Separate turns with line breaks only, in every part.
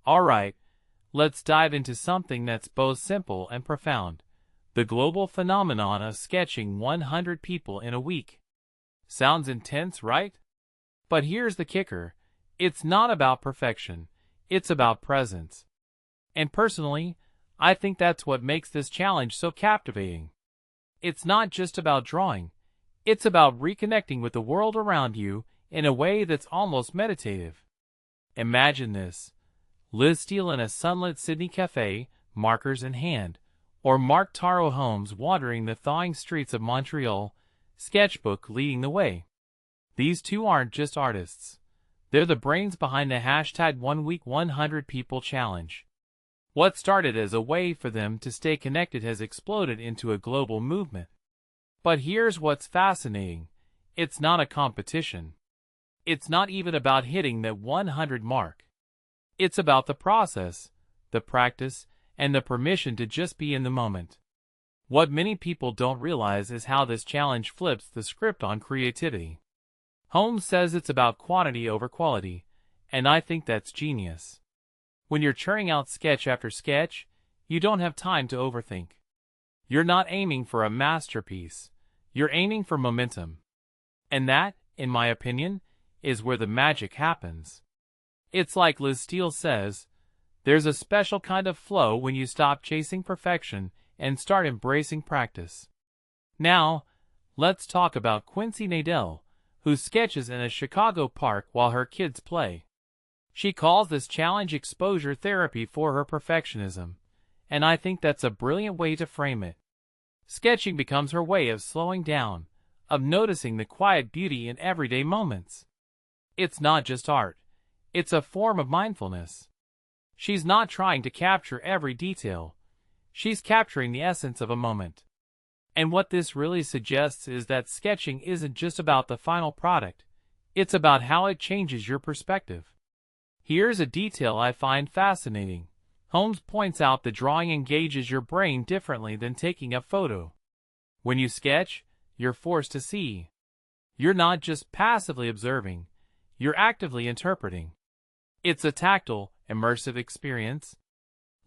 Alright, let's dive into something that's both simple and profound. The global phenomenon of sketching 100 people in a week. Sounds intense, right? But here's the kicker. It's not about perfection. It's about presence. And personally, I think that's what makes this challenge so captivating. It's not just about drawing. It's about reconnecting with the world around you in a way that's almost meditative. Imagine this. Liz Steele in a sunlit Sydney cafe, markers in hand, or Marc Taro Holmes wandering the thawing streets of Montreal, sketchbook leading the way. These two aren't just artists. They're the brains behind the hashtag 1 Week 100 People Challenge. What started as a way for them to stay connected has exploded into a global movement. But here's what's fascinating. It's not a competition. It's not even about hitting that 100 mark. It's about the process, the practice, and the permission to just be in the moment. What many people don't realize is how this challenge flips the script on creativity. Holmes says it's about quantity over quality, and I think that's genius. When you're churning out sketch after sketch, you don't have time to overthink. You're not aiming for a masterpiece. You're aiming for momentum. And that, in my opinion, is where the magic happens. It's like Liz Steele says, there's a special kind of flow when you stop chasing perfection and start embracing practice. Now, let's talk about Quincy Nadel, who sketches in a Chicago park while her kids play. She calls this challenge exposure therapy for her perfectionism, and I think that's a brilliant way to frame it. Sketching becomes her way of slowing down, of noticing the quiet beauty in everyday moments. It's not just art. It's a form of mindfulness. She's not trying to capture every detail. She's capturing the essence of a moment. And what this really suggests is that sketching isn't just about the final product. It's about how it changes your perspective. Here's a detail I find fascinating. Holmes points out that drawing engages your brain differently than taking a photo. When you sketch, you're forced to see. You're not just passively observing. You're actively interpreting. It's a tactile, immersive experience.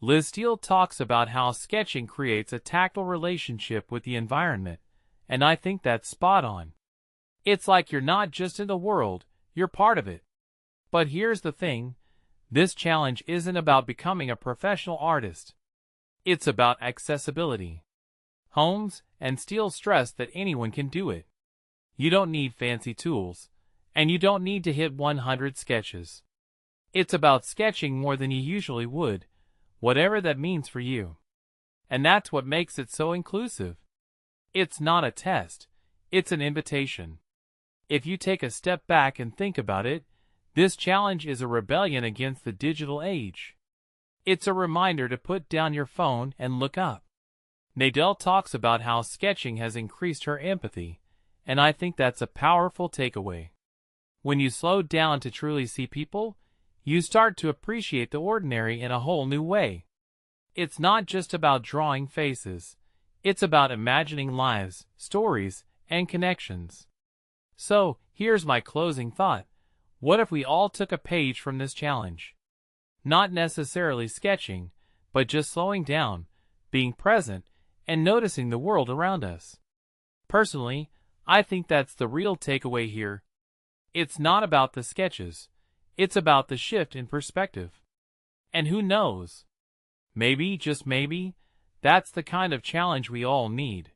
Liz Steele talks about how sketching creates a tactile relationship with the environment, and I think that's spot on. It's like you're not just in the world, you're part of it. But here's the thing, this challenge isn't about becoming a professional artist. It's about accessibility. Holmes and Steele stress that anyone can do it. You don't need fancy tools, and you don't need to hit 100 sketches. It's about sketching more than you usually would, whatever that means for you. And that's what makes it so inclusive. It's not a test, it's an invitation. If you take a step back and think about it, this challenge is a rebellion against the digital age. It's a reminder to put down your phone and look up. Nadel talks about how sketching has increased her empathy, and I think that's a powerful takeaway. When you slow down to truly see people, you start to appreciate the ordinary in a whole new way. It's not just about drawing faces. It's about imagining lives, stories, and connections. So, here's my closing thought. What if we all took a page from this challenge? Not necessarily sketching, but just slowing down, being present, and noticing the world around us. Personally, I think that's the real takeaway here. It's not about the sketches. It's about the shift in perspective. And who knows? Maybe, just maybe, that's the kind of challenge we all need.